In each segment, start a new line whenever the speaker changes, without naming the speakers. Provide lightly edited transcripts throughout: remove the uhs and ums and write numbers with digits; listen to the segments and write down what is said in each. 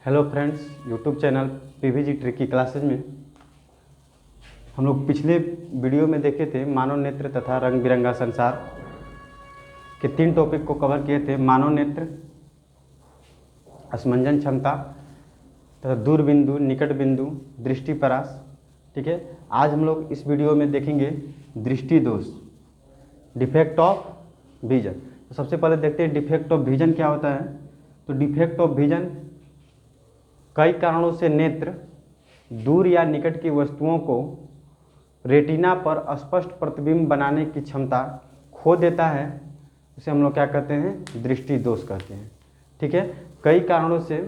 Hello friends, YouTube channel PVG tricky classes में हम लोग पिछले वीडियो में देखे थे मानव नेत्र तथा रंग बिरंगा संसार के 3 टॉपिक को कवर किए थे। मानव नेत्र, असमंजन क्षमता तथा दूर बिंदु, निकट बिंदु, दृष्टिपरास। ठीक है, आज हम लोग इस वीडियो में देखेंगे दृष्टि दोष, डिफेक्ट ऑफ विजन। तो सबसे पहले देखते हैं डिफेक्ट ऑफ विजन क्या होता है। तो डिफेक्ट ऑफ विजन कई कारणों से नेत्र दूर या निकट की वस्तुओं को रेटिना पर स्पष्ट प्रतिबिंब बनाने की क्षमता खो देता है। उसे हम लोग क्या कहते हैं, दृष्टि दोष कहते हैं। ठीक है, कई कारणों से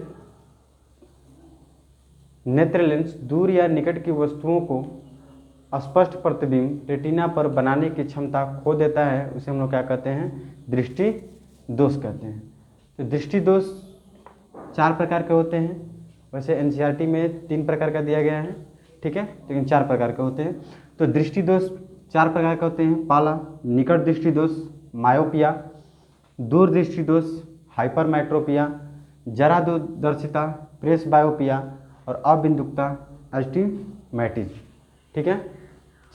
नेत्र लेंस दूर या निकट की वस्तुओं को स्पष्ट प्रतिबिंब रेटिना पर बनाने की क्षमता खो देता है। उसे हम लोग क्या कहते हैं, दृष्टि दोष कहते हैं। तो दृष्टि दोष 4 प्रकार के होते हैं। वैसे एनसीईआरटी में 3 प्रकार का दिया गया है, ठीक है, लेकिन 4 प्रकार के होते हैं। तो दृष्टि दोष 4 प्रकार के होते हैं। पहला निकट दृष्टि दोष मायोपिया, दूर दृष्टि दोष हाइपरमेट्रोपिया, जरा दूरदर्शिता प्रेस बायोपिया और अबिंदुकता एस्टिमैटिज। ठीक है,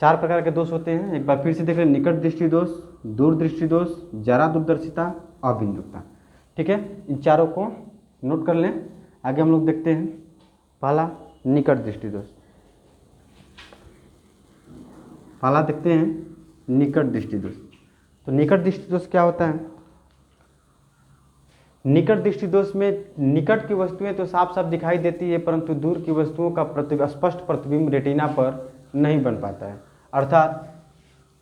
4 प्रकार के दोष होते हैं। एक बार फिर से देख लें, निकट दृष्टि दोष, दूर दृष्टि दोष, जरा दूरदर्शिता, अबिंदुकता। ठीक है, इन चारों को नोट कर लें। आगे हम लोग देखते हैं पहला निकट दृष्टि दोष। पहला देखते हैं निकट दृष्टि दोष। तो निकट दृष्टि दोष क्या होता है? निकट दृष्टि दोष में निकट की वस्तुएं तो साफ साफ दिखाई देती है, परंतु दूर की वस्तुओं का स्पष्ट प्रतिबिंब रेटिना पर नहीं बन पाता है। अर्थात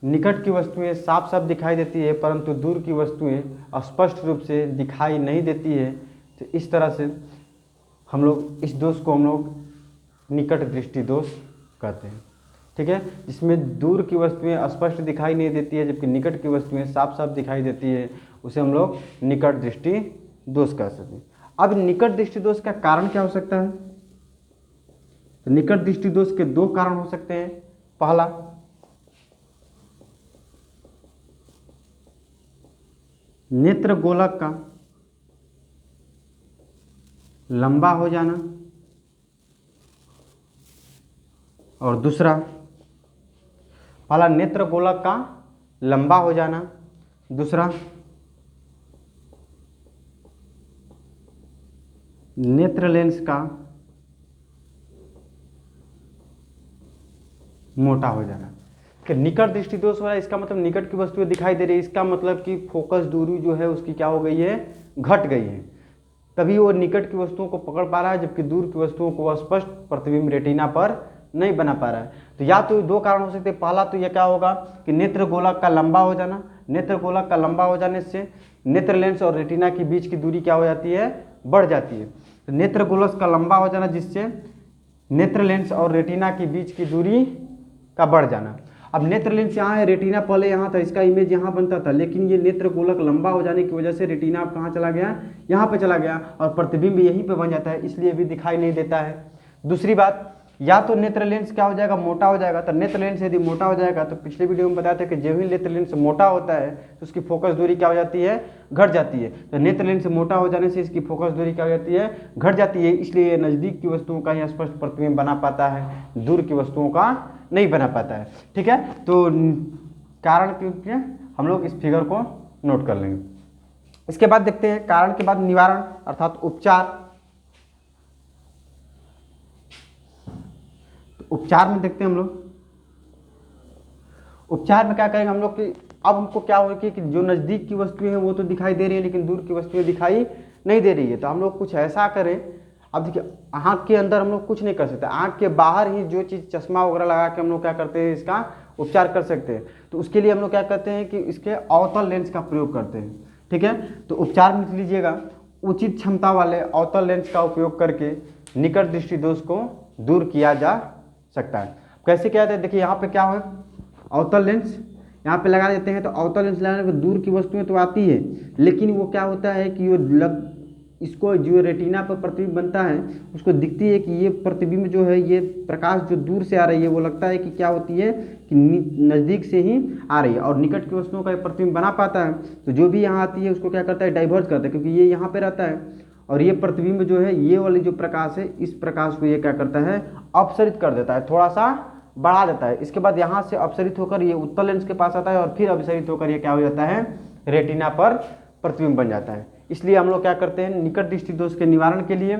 निकट की वस्तुएं साफ साफ दिखाई देती है, परंतु दूर की वस्तुएं स्पष्ट रूप से दिखाई नहीं देती है। तो इस तरह से हम लोग इस दोष को हम लोग निकट दृष्टि दोष कहते हैं। ठीक है, जिसमें दूर की वस्तुएं स्पष्ट दिखाई नहीं देती है जबकि निकट की वस्तुएं साफ साफ दिखाई देती है, उसे हम लोग निकट दृष्टि दोष कह सकते हैं। अब निकट दृष्टि दोष का कारण क्या हो सकता है? तो निकट दृष्टि दोष के 2 कारण हो सकते हैं। पहला नेत्र गोलक का लंबा हो जाना और दूसरा, पहला नेत्र गोलक का लंबा हो जाना, दूसरा नेत्र लेंस का मोटा हो जाना। कि निकट दृष्टि दोष हो रहा है, इसका मतलब निकट की वस्तुएं दिखाई दे रही है, इसका मतलब कि फोकस दूरी जो है उसकी क्या हो गई है, घट गई है, तभी वो निकट की वस्तुओं को पकड़ पा रहा है जबकि दूर की वस्तुओं को स्पष्ट प्रतिबिंब रेटिना पर नहीं बना पा रहा है। तो या तो 2 कारण हो सकते हैं। पहला तो यह क्या होगा कि नेत्र गोलक का लंबा हो जाना। नेत्र गोलक का लंबा हो जाने से नेत्र लेंस और रेटिना के बीच की दूरी क्या हो जाती है, बढ़ जाती है। तो नेत्र गोलक का लंबा हो जाना जिससे नेत्र लेंस और रेटिना के बीच की दूरी का बढ़ जाना। अब नेत्र लेंस यहाँ है, रेटिना पहले यहाँ था, इसका इमेज यहाँ बनता था, लेकिन ये नेत्र गोलक लंबा हो जाने की वजह से रेटिना अब कहाँ चला गया, यहाँ पे चला गया और प्रतिबिंब यहीं पे बन जाता है, इसलिए भी दिखाई नहीं देता है। दूसरी बात, या तो नेत्र लेंस क्या हो जाएगा, मोटा हो जाएगा। तो नेत्र लेंस यदि मोटा हो जाएगा तो पिछले वीडियो में बताया था कि जब भी नेत्र लेंस मोटा होता है तो उसकी फोकस दूरी क्या हो जाती है, घट जाती है। तो नेत्र लेंस मोटा हो जाने से इसकी फोकस दूरी क्या हो जाती है, घट जाती है, इसलिए ये नज़दीक की वस्तुओं का ही स्पष्ट प्रतिबिंब बना पाता है, दूर की वस्तुओं का नहीं बना पाता है। ठीक है, तो कारण क्योंकि हम लोग इस फिगर को नोट कर लेंगे। इसके बाद देखते हैं कारण के बाद निवारण अर्थात उपचार। उपचार में देखते हैं हम लोग, उपचार में क्या करेंगे हम लोग कि अब हमको क्या हो कि जो नज़दीक की वस्तुएं हैं वो तो दिखाई दे रही है लेकिन दूर की वस्तुएं दिखाई नहीं दे रही है। तो हम लोग कुछ ऐसा करें, अब देखिए आँख के अंदर हम लोग कुछ नहीं कर सकते, आँख के बाहर ही जो चीज़ चश्मा वगैरह लगा के हम लोग क्या करते हैं, इसका उपचार कर सकते हैं। तो उसके लिए हम लोग क्या करते हैं कि इसके अवतल लेंस का प्रयोग करते हैं। ठीक है, तो उपचार में लीजिएगा, उचित क्षमता वाले अवतल लेंस का उपयोग करके निकट दृष्टि दोष को दूर किया जा सकता है। कैसे किया जाता है, देखिए यहाँ पे क्या है, अवतल लेंस यहाँ पे लगा देते हैं। तो अवतल लेंस लगाने पर दूर की वस्तुएं तो आती है, लेकिन वो क्या होता है कि वो इसको जो रेटिना पर प्रतिबिंब बनता है उसको दिखती है कि ये प्रतिबिंब जो है, ये प्रकाश जो दूर से आ रही है वो लगता है कि क्या होती है कि नज़दीक से ही आ रही है, और निकट की वस्तुओं का प्रतिबिंब बना पाता है। तो जो भी यहाँ आती है उसको क्या करता है, डाइवर्ट करता है, क्योंकि ये यहाँ पे रहता है और ये प्रतिबिंब जो है, ये वाली जो प्रकाश है, इस प्रकाश को ये क्या करता है, अपसरित कर देता है, थोड़ा सा बढ़ा देता है। इसके बाद यहाँ से अपसरित होकर ये उत्तल लेंस के पास आता है और फिर अपसरित होकर ये क्या हो जाता है, रेटिना पर प्रतिबिंब बन जाता है। इसलिए हम लोग क्या करते हैं, निकट दृष्टि दोष के निवारण के लिए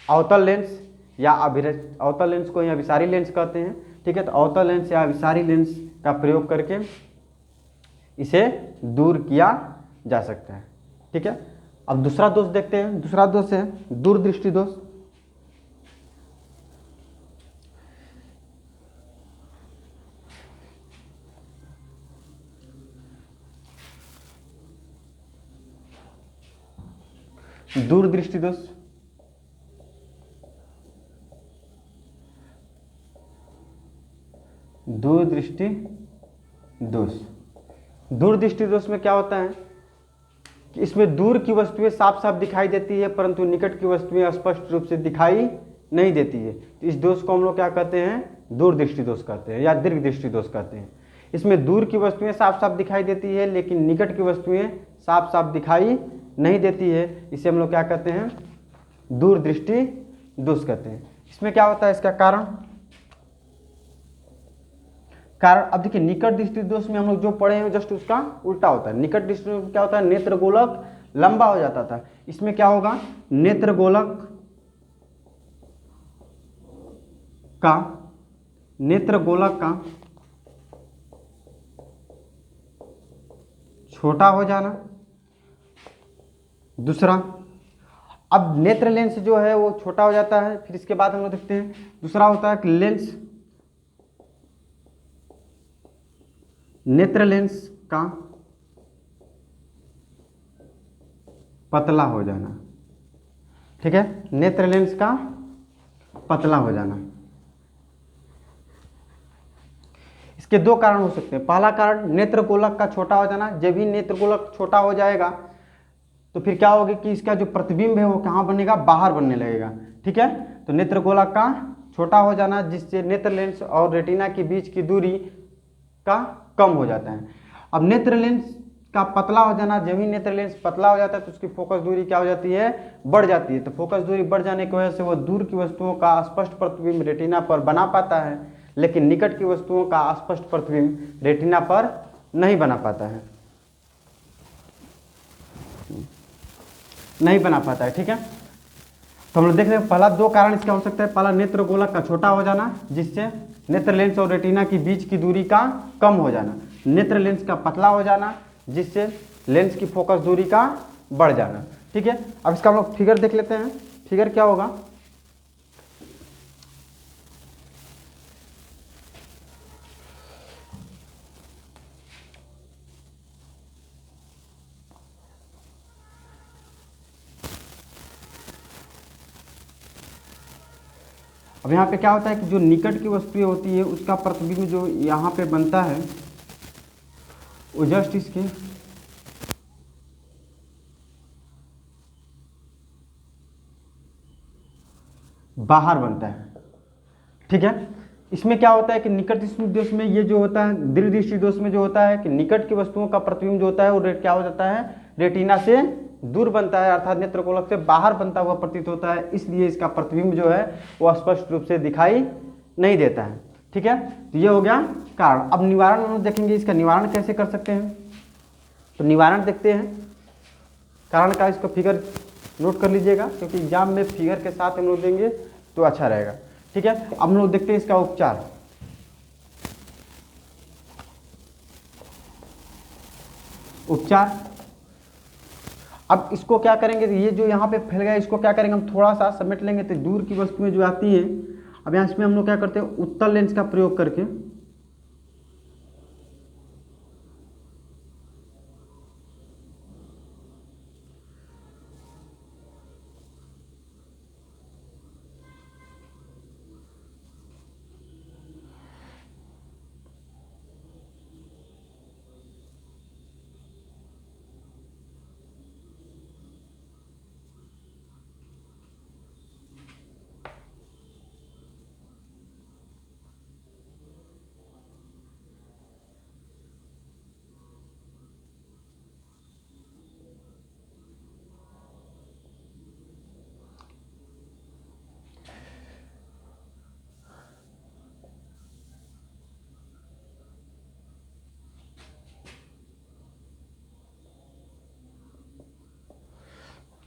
अवतल लेंस या अवतल लेंस को या अभिसारी लेंस कहते हैं, ठीक है। तो अवतल लेंस या अभिसारी लेंस का प्रयोग करके इसे दूर किया जा सकता है, ठीक है। अब दूसरा दोष देखते हैं। दूसरा दोष है दूरदृष्टि दोष। दूरदृष्टि दोष दूरदृष्टि दोष दूरदृष्टि दोष में क्या होता है कि इसमें दूर की वस्तुएं साफ साफ दिखाई देती है, परंतु निकट की वस्तुएं स्पष्ट रूप से दिखाई नहीं देती है। तो इस दोष को हम लोग क्या कहते हैं, दूरदृष्टि दोष कहते हैं या दीर्घदृष्टि दोष कहते हैं। इसमें दूर की वस्तुएं साफ साफ दिखाई देती है, लेकिन निकट की वस्तुएं साफ साफ दिखाई नहीं देती है। इसे हम लोग क्या कहते हैं, दूरदृष्टि दोष कहते हैं। इसमें क्या होता है, इसका कारण अब देखिए, निकट दृष्टि दोष में हम लोग जो पढ़े हैं जस्ट उसका उल्टा होता है। निकट दृष्टि में क्या होता है, नेत्र गोलक लंबा हो जाता था। इसमें क्या होगा, नेत्र गोलक का छोटा हो जाना। दूसरा, अब नेत्र लेंस जो है वो छोटा हो जाता है। फिर इसके बाद हम लोग देखते हैं दूसरा होता है कि नेत्र लेंस का पतला हो जाना, ठीक है। नेत्र लेंस का पतला हो जाना, इसके दो कारण हो सकते हैं। पहला कारण नेत्र गोलक का छोटा हो जाना। जब ही नेत्र गोलक छोटा हो जाएगा तो फिर क्या होगा कि इसका जो प्रतिबिंब है वो कहाँ बनेगा, बाहर बनने लगेगा, ठीक है। तो नेत्र गोलक का छोटा हो जाना, जिससे नेत्र लेंस और रेटिना के बीच की दूरी का कम हो जाता है। अब नेत्र लेंस का पतला हो जाना, जब ही नेत्र लेंस पतला हो जाता है तो उसकी फोकस दूरी क्या हो जाती है, बढ़ जाती है। तो फोकस दूरी बढ़ जाने की वजह से वह दूर की वस्तुओं का स्पष्ट प्रतिबिंब रेटिना पर बना पाता है, लेकिन निकट की वस्तुओं का स्पष्ट प्रतिबिंब रेटिना पर नहीं बना पाता है, नहीं बना पाता है, ठीक है। तो हम लोग देख रहे हैं पहला दो कारण इसका हो सकता है। पहला नेत्र गोलक का छोटा हो जाना, जिससे नेत्र लेंस और रेटिना की बीच की दूरी का कम हो जाना। नेत्र लेंस का पतला हो जाना, जिससे लेंस की फोकस दूरी का बढ़ जाना, ठीक है। अब इसका हम लोग फिगर देख लेते हैं। फिगर क्या होगा, अब यहाँ पे क्या होता है कि जो निकट की वस्तुएं होती है उसका प्रतिबिंब जो यहाँ पे बनता है वो जस्ट इसके बाहर बनता है, ठीक है। इसमें क्या होता है कि निकट दृष्टि दोष में ये जो होता है, दीर्घदृष्टि दोष में जो होता है कि निकट की वस्तुओं का प्रतिबिंब जो होता है वो क्या हो जाता है, रेटिना से दूर बनता है, अर्थात नेत्र गोलक से बाहर बनता हुआ प्रतीत होता है। इसलिए इसका प्रतिबिंब जो है वो स्पष्ट रूप से दिखाई नहीं देता है, ठीक है। तो ये हो गया कारण। अब निवारण हम लोग देखेंगे, इसका निवारण कैसे कर सकते हैं। तो निवारण देखते हैं, कारण का इसका फिगर नोट कर लीजिएगा, क्योंकि एग्जाम में फिगर के साथ हम लोग देंगे तो अच्छा रहेगा, ठीक है। अब हम लोग देखते हैं इसका उपचार। अब इसको क्या करेंगे, ये जो यहाँ पे फैल गया इसको क्या करेंगे, हम थोड़ा सा समेट लेंगे तो दूर की वस्तुएं जो आती है। अब यहाँ इसमें हम लोग क्या करते हैं, उत्तल लेंस का प्रयोग करके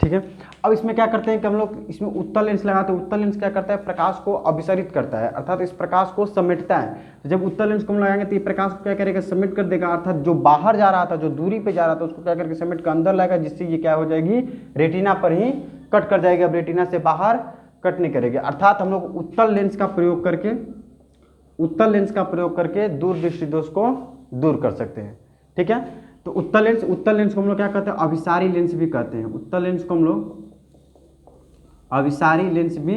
ठीक है। अब इसमें क्या करते हैं कि हम लोग इसमें उत्तल लेंस लगाते हैं। उत्तल लेंस क्या करता है, प्रकाश को अभिसरित करता है, अर्थात इस प्रकाश को समेटता है। तो जब उत्तल लेंस को हम लगाएंगे तो ये प्रकाश को क्या करेगा, समेट कर देगा, अर्थात जो बाहर जा रहा था, जो दूरी पे जा रहा था, उसको क्या करके समेट कर अंदर लाएगा, जिससे ये क्या हो जाएगी, रेटिना पर ही कट कर जाएगी। अब रेटिना से बाहर कट नहीं करेगी। अर्थात हम लोग उत्तल लेंस का प्रयोग करके दूर दृष्टि दोष को दूर कर सकते हैं। ठीक है। तो उत्तल लेंस को हम लोग क्या कहते हैं, अभिसारी लेंस भी कहते हैं। उत्तल लेंस को हम लोग अभिसारी लेंस भी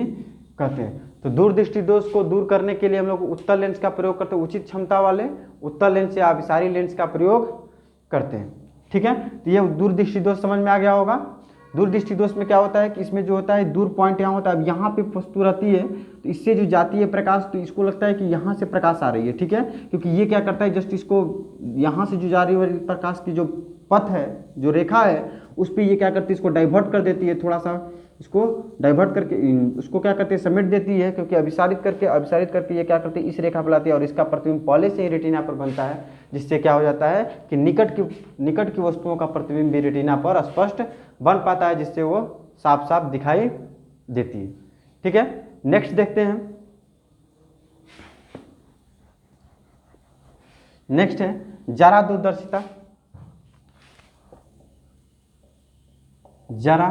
कहते हैं। तो दूर दृष्टि दोष को दूर करने के लिए हम लोग उत्तल लेंस का प्रयोग करते हैं। उचित क्षमता वाले उत्तल लेंस या अभिसारी लेंस का प्रयोग करते हैं। ठीक है। तो ये दूर दृष्टि दोष समझ में आ गया होगा। दूर दृष्टि दोष में क्या होता है कि इसमें जो होता है दूर पॉइंट यहाँ होता है। अब यहाँ पे वस्तु रहती है तो इससे जो जाती है प्रकाश, तो इसको लगता है कि यहाँ से प्रकाश आ रही है। ठीक है। क्योंकि ये क्या करता है, जस्ट इसको यहाँ से जो जा रही है प्रकाश की जो पथ है, जो रेखा है, उस पर ये क्या करती है, इसको डाइवर्ट कर देती है, थोड़ा सा इसको डाइवर्ट करके उसको क्या करते हैं, समेट देती है। क्योंकि अभिसारित करके ये क्या करती है, इस रेखा पर लाती है और इसका प्रतिबिंब पहले से ही रेटिना पर बनता है, जिससे क्या हो जाता है कि निकट की वस्तुओं का प्रतिबिंब भी रेटिना पर स्पष्ट बन पाता है, जिससे वो साफ साफ दिखाई देती है। ठीक है। नेक्स्ट देखते हैं। नेक्स्ट है जरा दूरदर्शिता। जरा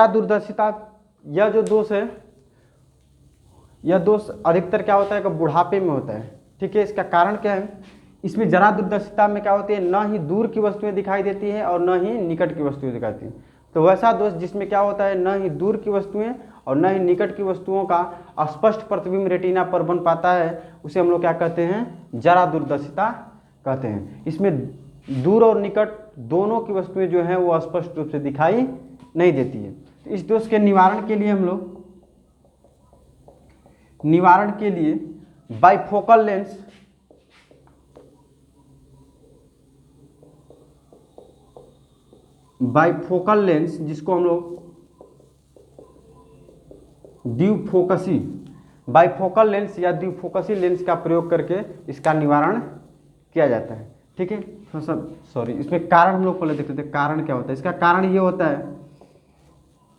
दूरदर्शिता यह जो दोष है, यह दोष अधिकतर क्या होता है कि बुढ़ापे में होता है। ठीक है। इसका कारण क्या है, इसमें जरा दूरदर्शिता में क्या होती है, न ही दूर की वस्तुएं दिखाई देती हैं और न ही निकट की वस्तुएं दिखाती हैं। तो वैसा दोष जिसमें क्या होता है, न ही दूर की वस्तुएं और न ही निकट की वस्तुओं का स्पष्ट प्रतिबिंब रेटिना पर बन पाता है, उसे हम लोग क्या कहते हैं, जरा दूरदर्शिता कहते हैं। इसमें दूर और निकट दोनों की वस्तुएं जो हैं वो स्पष्ट रूप से दिखाई नहीं देती है। तो इस दोष के निवारण के लिए हम लोग बाइफोकल लेंस, जिसको हम लोग बाइफोकल लेंस या द्विफोकसी लेंस का प्रयोग करके इसका निवारण किया जाता है। ठीक है। थोड़ा सा सॉरी, इसमें कारण हम लोग पहले देख लेते हैं, कारण क्या होता है। इसका कारण ये होता है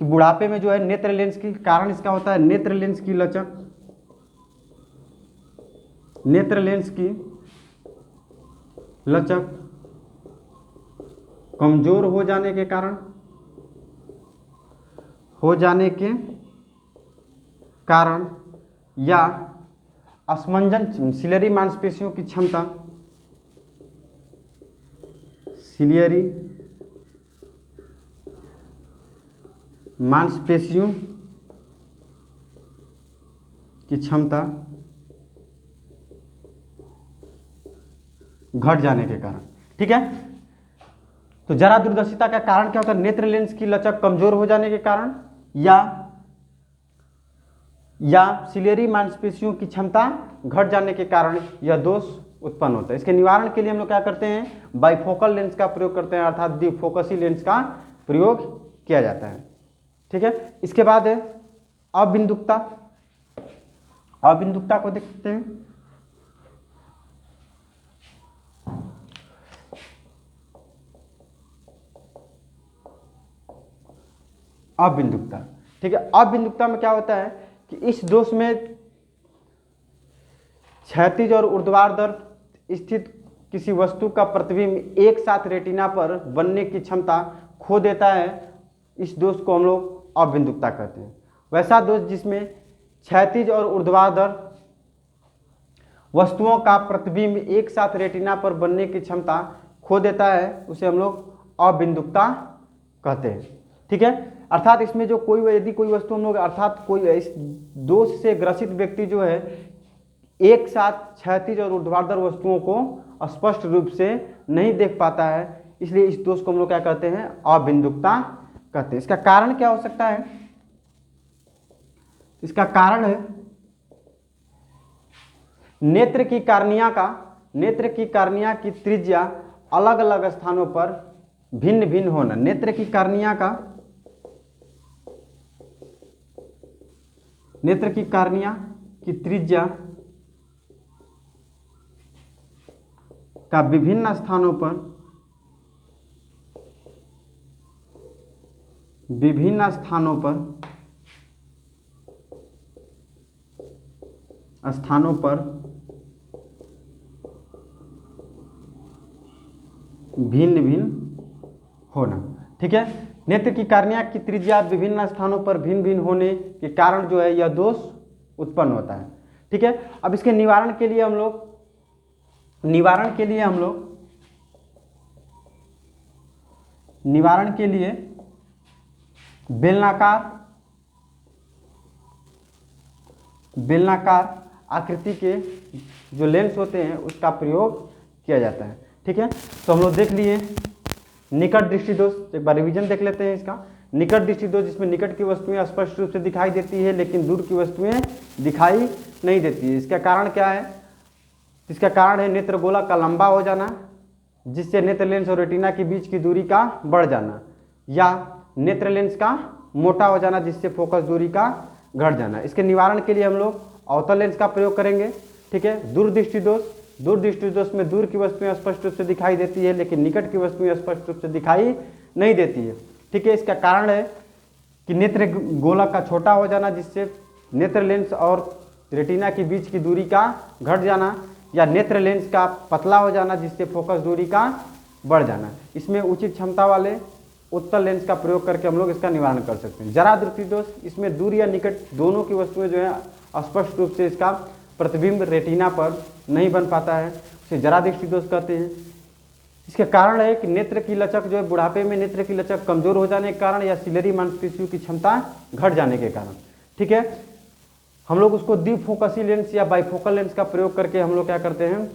कि बुढ़ापे में जो है नेत्र लेंस की, कारण इसका होता है नेत्र लेंस की लचक कमजोर हो जाने के कारण या असमंजन सिलियरी मांसपेशियों की क्षमता, सिलियरी मांसपेशियों की क्षमता घट जाने के कारण। ठीक है। तो जरा दूरदर्शिता का कारण क्या होता है, नेत्र लेंस की लचक कमजोर हो जाने के कारण या सिलियरी मांसपेशियों की क्षमता घट जाने के कारण यह दोष उत्पन्न होता है। इसके निवारण के लिए हम लोग क्या करते हैं, बाइफोकल लेंस का प्रयोग करते हैं, अर्थात द्विफोकसी लेंस का प्रयोग किया जाता है। ठीक है। इसके बाद है अबिंदुकता। अबिंदुकता को देखते हैं। अबिंदुकता। ठीक है। अबिंदुकता में क्या होता है कि इस दोष में क्षैतिज और ऊर्ध्वाधर स्थित किसी वस्तु का प्रतिबिंब एक साथ रेटिना पर बनने की क्षमता खो देता है। इस दोष को हम लोग अबिंदुकता कहते हैं। वैसा दोष जिसमें क्षैतिज और ऊर्ध्वाधर वस्तुओं का प्रतिबिंब एक साथ रेटिना पर बनने की क्षमता खो देता है, उसे हम लोग अबिंदुकता कहते हैं। ठीक है। अर्थात इसमें जो यदि कोई वस्तु हम लोग, अर्थात कोई इस दोष से ग्रसित व्यक्ति जो है एक साथ क्षैतिज और ऊर्ध्वाधर वस्तुओं को स्पष्ट रूप से नहीं देख पाता है, इसलिए इस दोष को हम लोग क्या कहते हैं, अबिंदुकता कहते हैं। इसका कारण क्या हो सकता है, इसका कारण है नेत्र की कार्निया की त्रिज्या अलग अलग स्थानों पर भिन्न भिन्न होना। नेत्र की कार्निया की त्रिज्या का विभिन्न स्थानों पर भिन्न भिन्न होना। ठीक है, नेत्र की कार्निया की त्रिज्या विभिन्न स्थानों पर भिन्न भिन्न होने के कारण जो है यह दोष उत्पन्न होता है। ठीक है, अब इसके निवारण के लिए हम लोग बेलनाकार आकृति के जो लेंस होते हैं उसका प्रयोग किया जाता है। ठीक है, तो हम लोग देख लिए निकट दृष्टि दोष, एक बार रिवीजन देख लेते हैं इसका। निकट दृष्टि दोष जिसमें निकट की वस्तुएं स्पष्ट रूप से दिखाई देती है लेकिन दूर की वस्तुएं दिखाई नहीं देती है। इसका कारण क्या है? इसका कारण है नेत्र गोला का लंबा हो जाना, जिससे नेत्र लेंस और रेटिना के बीच की दूरी का बढ़ जाना, या नेत्र लेंस का मोटा हो जाना जिससे फोकस दूरी का घट जाना। इसके निवारण के लिए हम लोग अवतल लेंस का प्रयोग करेंगे। ठीक है, दूरदृष्टि दोष में दूर की वस्तुएं स्पष्ट रूप से दिखाई देती है लेकिन निकट की वस्तुएं स्पष्ट रूप से दिखाई नहीं देती है। ठीक है, इसका कारण है कि नेत्र गोला का छोटा हो जाना जिससे नेत्र लेंस और रेटिना के बीच की दूरी का घट जाना, या नेत्र लेंस का पतला हो जाना जिससे फोकस दूरी का बढ़ जाना। इसमें उचित क्षमता वाले उत्तल लेंस का प्रयोग करके हम लोग इसका निवारण कर सकते हैं। जरा दृष्टि दोष, इसमें दूर या निकट दोनों की वस्तुएं जो है स्पष्ट रूप से इसका प्रतिबिंब रेटिना पर नहीं बन पाता है, उसे जरा दृष्टि दोष कहते हैं। इसके कारण है कि नेत्र की लचक जो है बुढ़ापे में नेत्र की लचक कमजोर हो जाने के कारण या सिलेरी मांसपेशियों की क्षमता घट जाने के कारण। ठीक है, हम लोग उसको द्विफोकसी लेंस या बाइफोकल लेंस का प्रयोग करके हम लोग क्या करते हैं,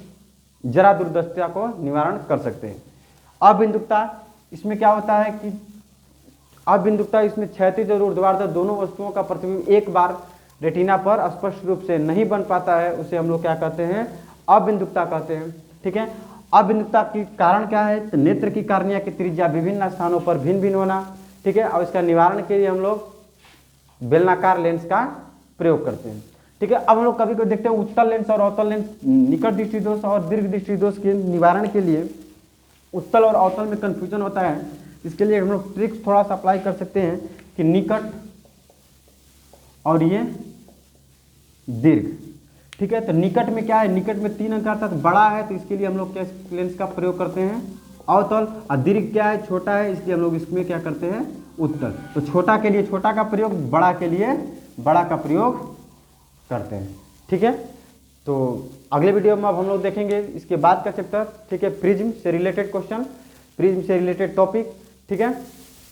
जरा दूरदृष्टिता को निवारण कर सकते हैं। अबिंदुकता, इसमें क्या होता है कि अबिंदुकता इसमें क्षैतिज और ऊर्ध्वाधर दोनों वस्तुओं का प्रतिबिंब एक बार रेटिना पर स्पष्ट रूप से नहीं बन पाता है, उसे हम लोग क्या कहते हैं, अबिंदुकता कहते हैं। ठीक है, अबिंदुकता के कारण क्या है, तो नेत्र की कार्निया की त्रिज्या विभिन्न स्थानों पर भिन्न भिन्न होना। ठीक है, और इसका निवारण के लिए हम लोग बेलनाकार लेंस का प्रयोग करते हैं। ठीक है, अब हम लोग कभी कभी देखते हैं उत्तल लेंस और अवतल लेंस, निकट दृष्टि दोष और दीर्घ दृष्टि दोष के निवारण के लिए उत्तल और अवतल में कंफ्यूजन होता है। इसके लिए हम लोग ट्रिक्स थोड़ा सा अप्लाई कर सकते हैं कि निकट और ये दीर्घ। ठीक है, तो निकट में क्या है, निकट में 3 अंक अर्थात बड़ा है, तो इसके लिए हम लोग क्या लेंस का प्रयोग करते हैं, अवतल। और दीर्घ क्या है, छोटा है, इसलिए हम लोग इसमें क्या करते हैं, उत्तल। तो छोटा के लिए छोटा का प्रयोग, बड़ा के लिए बड़ा का प्रयोग करते हैं। ठीक है, तो अगले वीडियो में अब हम लोग देखेंगे इसके बाद का चैप्टर। ठीक है, प्रिज्म से रिलेटेड क्वेश्चन, प्रिज्म से रिलेटेड टॉपिक। ठीक है,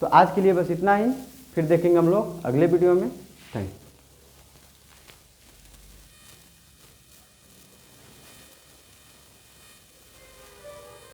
तो आज के लिए बस इतना ही, फिर देखेंगे हम लोग अगले वीडियो में। Thank you.